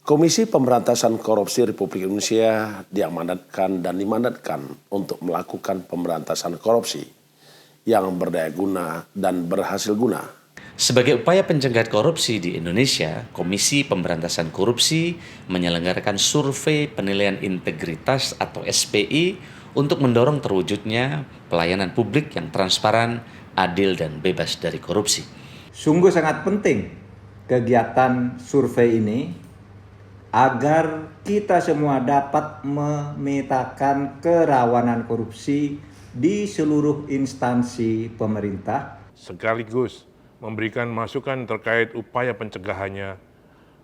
Komisi Pemberantasan Korupsi Republik Indonesia dimandatkan untuk melakukan pemberantasan korupsi yang berdaya guna dan berhasil guna. Sebagai upaya pencegahan korupsi di Indonesia, Komisi Pemberantasan Korupsi menyelenggarakan survei penilaian integritas atau SPI untuk mendorong terwujudnya pelayanan publik yang transparan, adil, dan bebas dari korupsi. Sungguh sangat penting kegiatan survei ini agar kita semua dapat memetakan kerawanan korupsi di seluruh instansi pemerintah, sekaligus memberikan masukan terkait upaya pencegahannya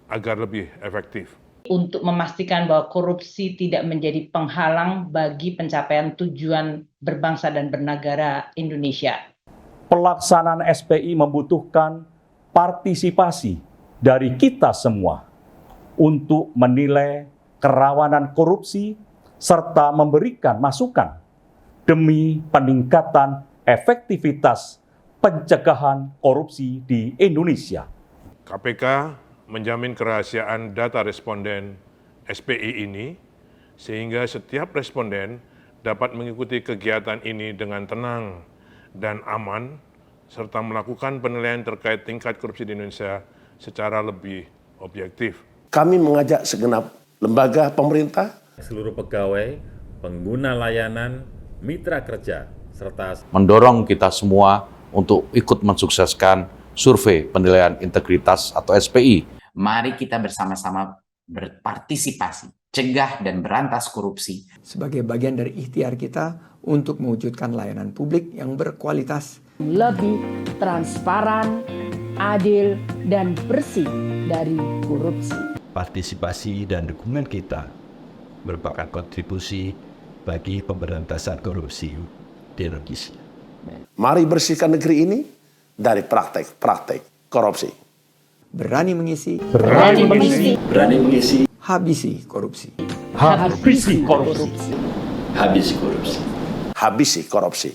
agar lebih efektif. Untuk memastikan bahwa korupsi tidak menjadi penghalang bagi pencapaian tujuan berbangsa dan bernegara Indonesia. Pelaksanaan SPI membutuhkan partisipasi dari kita semua untuk menilai kerawanan korupsi serta memberikan masukan demi peningkatan efektivitas pencegahan korupsi di Indonesia. KPK menjamin kerahasiaan data responden SPI ini sehingga setiap responden dapat mengikuti kegiatan ini dengan tenang dan aman serta melakukan penilaian terkait tingkat korupsi di Indonesia secara lebih objektif. Kami mengajak segenap lembaga pemerintah, seluruh pegawai, pengguna layanan, mitra kerja, serta mendorong kita semua untuk ikut mensukseskan survei penilaian integritas atau SPI. Mari kita bersama-sama berpartisipasi, cegah dan berantas korupsi. Sebagai bagian dari ikhtiar kita untuk mewujudkan layanan publik yang berkualitas, lebih transparan, adil, dan bersih dari korupsi. Partisipasi dan dukungan kita merupakan kontribusi bagi pemberantasan korupsi di Indonesia. Mari bersihkan negeri ini dari praktek-praktek korupsi. Berani mengisi, berani mengisi, habisi korupsi. Habisi korupsi. Habisi korupsi. Habisi korupsi.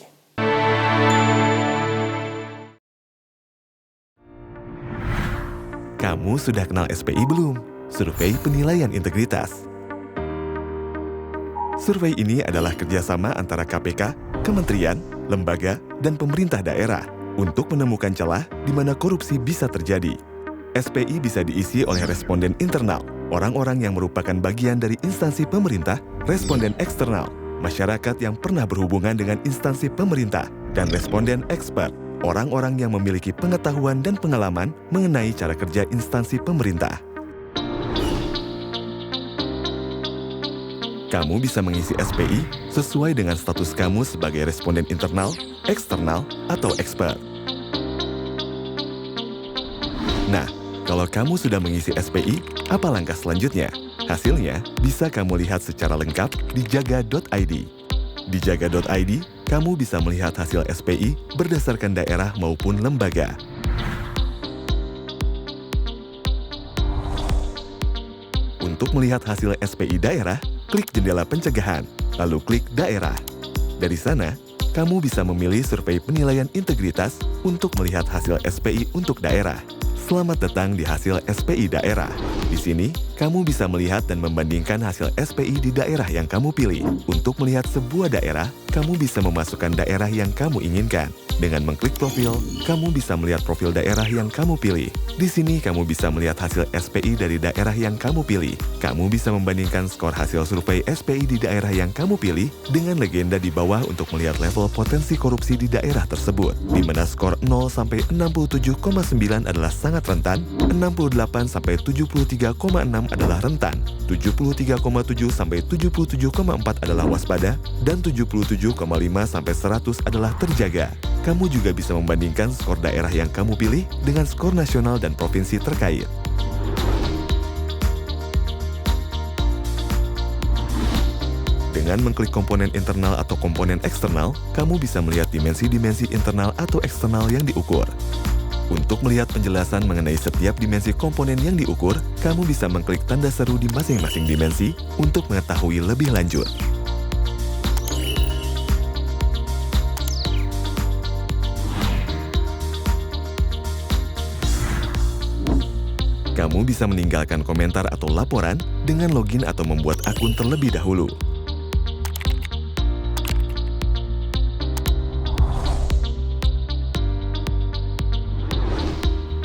Kamu sudah kenal SPI belum? Survei Penilaian Integritas. Survei ini adalah kerjasama antara KPK, kementerian, lembaga, dan pemerintah daerah untuk menemukan celah di mana korupsi bisa terjadi. SPI bisa diisi oleh responden internal, orang-orang yang merupakan bagian dari instansi pemerintah, responden eksternal, masyarakat yang pernah berhubungan dengan instansi pemerintah, dan responden expert, orang-orang yang memiliki pengetahuan dan pengalaman mengenai cara kerja instansi pemerintah. Kamu bisa mengisi SPI sesuai dengan status kamu sebagai responden internal, eksternal, atau expert. Nah, kalau kamu sudah mengisi SPI, apa langkah selanjutnya? Hasilnya bisa kamu lihat secara lengkap di jaga.id. Di jaga.id, kamu bisa melihat hasil SPI berdasarkan daerah maupun lembaga. Untuk melihat hasil SPI daerah, klik jendela pencegahan, lalu klik daerah. Dari sana, kamu bisa memilih survei penilaian integritas untuk melihat hasil SPI untuk daerah. Selamat datang di hasil SPI daerah. Di sini, kamu bisa melihat dan membandingkan hasil SPI di daerah yang kamu pilih. Untuk melihat sebuah daerah, kamu bisa memasukkan daerah yang kamu inginkan. Dengan mengklik profil, kamu bisa melihat profil daerah yang kamu pilih. Di sini, kamu bisa melihat hasil SPI dari daerah yang kamu pilih. Kamu bisa membandingkan skor hasil survei SPI di daerah yang kamu pilih dengan legenda di bawah untuk melihat level potensi korupsi di daerah tersebut, di mana skor 0 sampai 67,9 adalah sangat rentan, 68 sampai 73,6 adalah rentan, 73,7 sampai 77,4 adalah waspada, dan 77,5 sampai 100 adalah terjaga. Kamu juga bisa membandingkan skor daerah yang kamu pilih dengan skor nasional dan provinsi terkait. Dengan mengklik komponen internal atau komponen eksternal, kamu bisa melihat dimensi-dimensi internal atau eksternal yang diukur. Untuk melihat penjelasan mengenai setiap dimensi komponen yang diukur, kamu bisa mengklik tanda seru di masing-masing dimensi untuk mengetahui lebih lanjut. Kamu bisa meninggalkan komentar atau laporan dengan login atau membuat akun terlebih dahulu.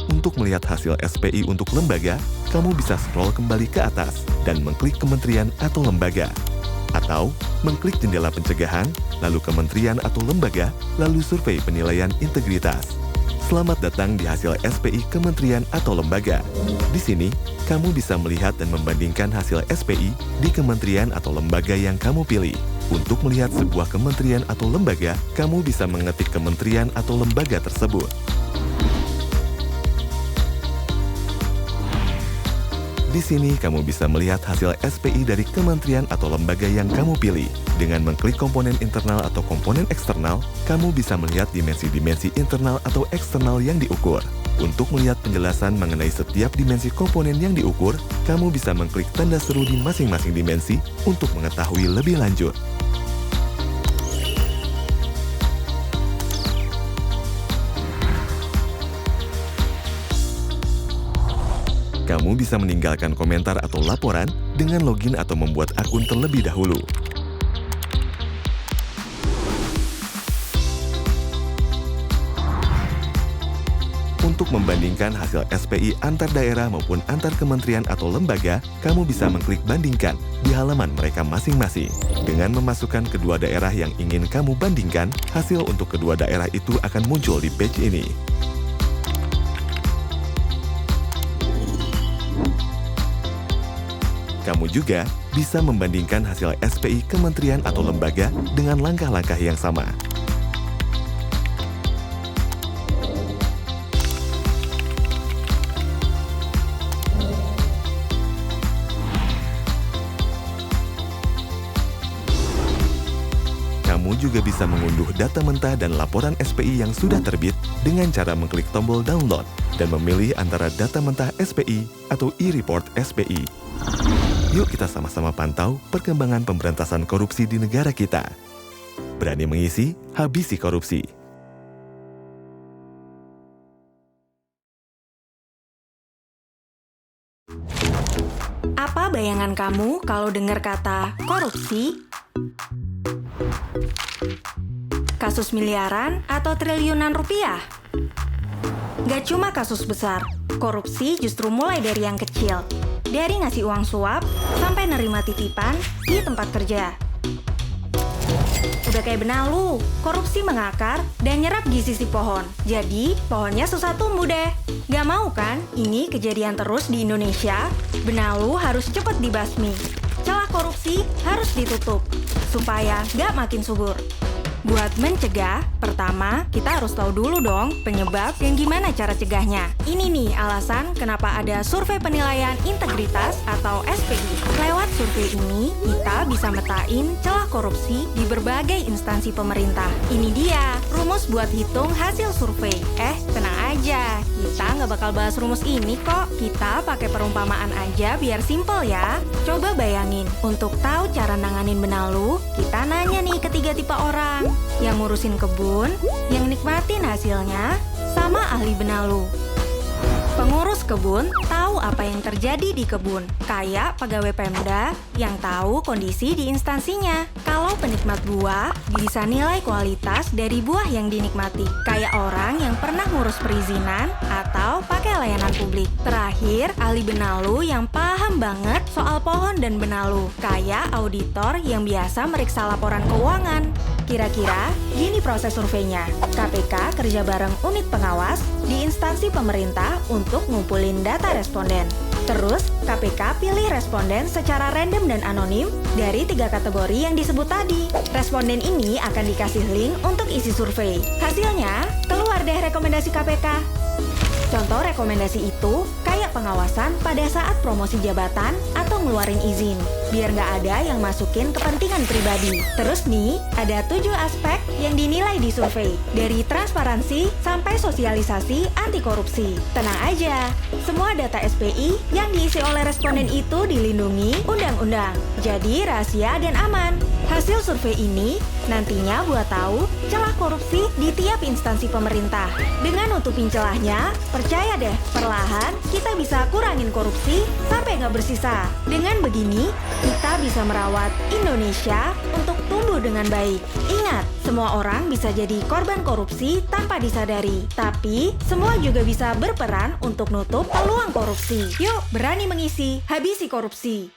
Untuk melihat hasil SPI untuk lembaga, kamu bisa scroll kembali ke atas dan mengklik kementerian atau lembaga. Atau mengklik jendela pencegahan, lalu kementerian atau lembaga, lalu survei penilaian integritas. Selamat datang di hasil SPI kementerian atau lembaga. Di sini, kamu bisa melihat dan membandingkan hasil SPI di kementerian atau lembaga yang kamu pilih. Untuk melihat sebuah kementerian atau lembaga, kamu bisa mengetik kementerian atau lembaga tersebut. Di sini, kamu bisa melihat hasil SPI dari kementerian atau lembaga yang kamu pilih. Dengan mengklik komponen internal atau komponen eksternal, kamu bisa melihat dimensi-dimensi internal atau eksternal yang diukur. Untuk melihat penjelasan mengenai setiap dimensi komponen yang diukur, kamu bisa mengklik tanda seru di masing-masing dimensi untuk mengetahui lebih lanjut. Kamu bisa meninggalkan komentar atau laporan dengan login atau membuat akun terlebih dahulu. Untuk membandingkan hasil SPI antar daerah maupun antar kementerian atau lembaga, kamu bisa mengklik bandingkan di halaman mereka masing-masing. Dengan memasukkan kedua daerah yang ingin kamu bandingkan, hasil untuk kedua daerah itu akan muncul di page ini. Kamu juga bisa membandingkan hasil SPI kementerian atau lembaga dengan langkah-langkah yang sama. Kamu juga bisa mengunduh data mentah dan laporan SPI yang sudah terbit dengan cara mengklik tombol download dan memilih antara data mentah SPI atau e-report SPI. Yuk kita sama-sama pantau perkembangan pemberantasan korupsi di negara kita. Berani mengisi, habisi korupsi. Apa bayangan kamu kalau dengar kata korupsi? Kasus miliaran atau triliunan rupiah? Gak cuma kasus besar, korupsi justru mulai dari yang kecil. Dari ngasih uang suap, sampai nerima titipan di tempat kerja. Udah kayak benalu, korupsi mengakar dan nyerap gizi si pohon. Jadi, pohonnya susah tumbuh deh. Gak mau kan ini kejadian terus di Indonesia? Benalu harus cepet dibasmi. Celah korupsi harus ditutup, supaya gak makin subur. Buat mencegah, pertama, kita harus tahu dulu dong penyebab dan gimana cara cegahnya. Ini nih alasan kenapa ada survei penilaian integritas atau SPI. Lewat survei ini, kita bisa metain celah korupsi di berbagai instansi pemerintah. Ini dia, rumus buat hitung hasil survei. Tenang aja, kita nggak bakal bahas rumus ini kok. Kita pakai perumpamaan aja biar simple ya. Coba bayangin, untuk tahu cara nanganin benalu, kita nanya nih ke 3 tipe orang. Yang ngurusin kebun, yang nikmatin hasilnya, sama ahli benalu. Pengurus kebun tahu apa yang terjadi di kebun, kayak pegawai Pemda yang tahu kondisi di instansinya. Kalau penikmat buah, bisa nilai kualitas dari buah yang dinikmati, kayak orang yang pernah ngurus perizinan atau pakai layanan publik. Terakhir, ahli benalu yang paham banget soal pohon dan benalu, kayak auditor yang biasa meriksa laporan keuangan. Kira-kira gini proses surveinya. KPK kerja bareng unit pengawas di instansi pemerintah untuk ngumpulin data responden. Terus, KPK pilih responden secara random dan anonim dari 3 kategori yang disebut tadi. Responden ini akan dikasih link untuk isi survei. Hasilnya, keluar deh rekomendasi KPK. Contoh rekomendasi itu kayak pengawasan pada saat promosi jabatan atau ngeluarin izin, biar nggak ada yang masukin kepentingan pribadi. Terus nih, ada 7 aspek yang dinilai di survei, dari transparansi sampai sosialisasi anti korupsi. Tenang aja, semua data SPI yang diisi oleh responden itu dilindungi undang-undang, jadi rahasia dan aman. Hasil survei ini nantinya buat tahu celah korupsi di tiap instansi pemerintah. Dengan nutupin celahnya, percaya deh, perlahan kita bisa kurangin korupsi sampai nggak bersisa. Dengan begini, kita bisa merawat Indonesia untuk tumbuh dengan baik. Ingat, semua orang bisa jadi korban korupsi tanpa disadari. Tapi, semua juga bisa berperan untuk nutup peluang korupsi. Yuk, berani mengisi, habisi korupsi.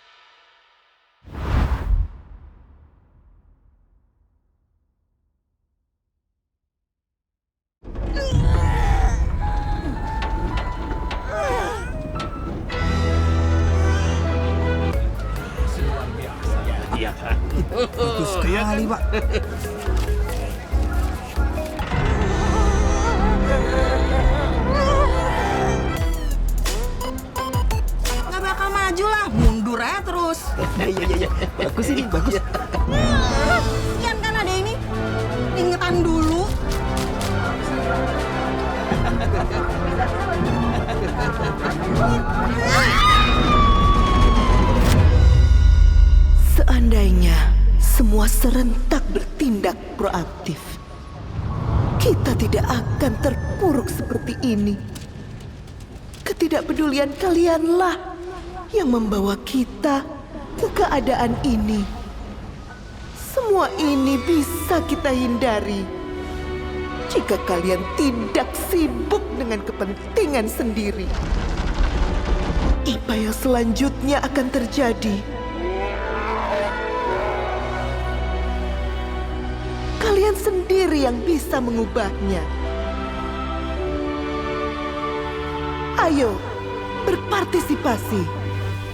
Bagus sekali, Pak. Nggak bakal maju lah, mundur aja terus. Iya. Bagus ini, bagus. Sekian kan ada ini. Ingetan dulu. Seandainya semua serentak bertindak proaktif, kita tidak akan terpuruk seperti ini. Ketidakpedulian kalianlah yang membawa kita ke keadaan ini. Semua ini bisa kita hindari jika kalian tidak sibuk dengan kepentingan sendiri. Apa yang selanjutnya akan terjadi? Kalian sendiri yang bisa mengubahnya. Ayo, berpartisipasi.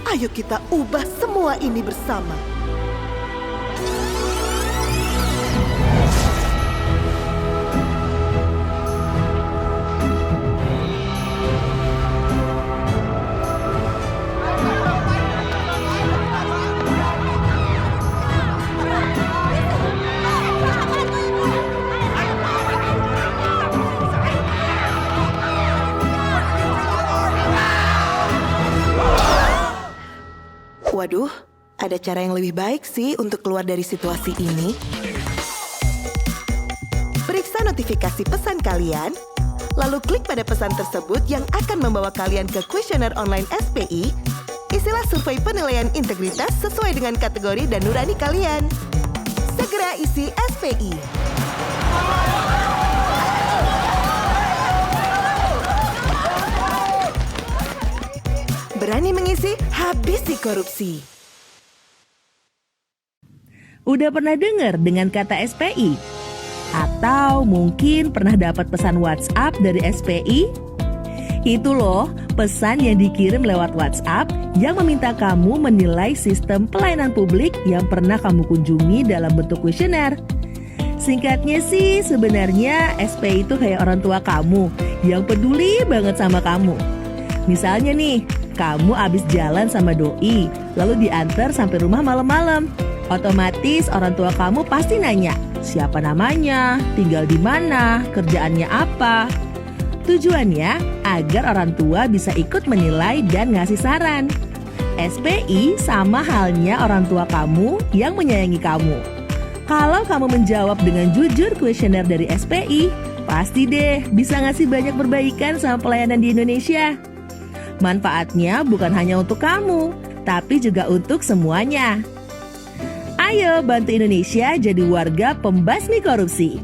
Ayo kita ubah semua ini bersama. Waduh, ada cara yang lebih baik sih untuk keluar dari situasi ini. Periksa notifikasi pesan kalian, lalu klik pada pesan tersebut yang akan membawa kalian ke kuesioner online SPI. Isilah survei penilaian integritas sesuai dengan kategori dan nurani kalian. Segera isi SPI. Berani mengisi, habisi korupsi. Udah pernah dengar dengan kata SPI? Atau mungkin pernah dapat pesan WhatsApp dari SPI? Itu loh, pesan yang dikirim lewat WhatsApp yang meminta kamu menilai sistem pelayanan publik yang pernah kamu kunjungi dalam bentuk kuesioner. Singkatnya sih, sebenarnya SPI itu kayak orang tua kamu yang peduli banget sama kamu. Misalnya nih, kamu abis jalan sama doi, lalu diantar sampai rumah malam-malam. Otomatis orang tua kamu pasti nanya, siapa namanya, tinggal di mana, kerjaannya apa. Tujuannya agar orang tua bisa ikut menilai dan ngasih saran. SPI sama halnya orang tua kamu yang menyayangi kamu. Kalau kamu menjawab dengan jujur kuesioner dari SPI, pasti deh bisa ngasih banyak perbaikan sama pelayanan di Indonesia. Manfaatnya bukan hanya untuk kamu, tapi juga untuk semuanya. Ayo bantu Indonesia jadi warga pembasmi korupsi.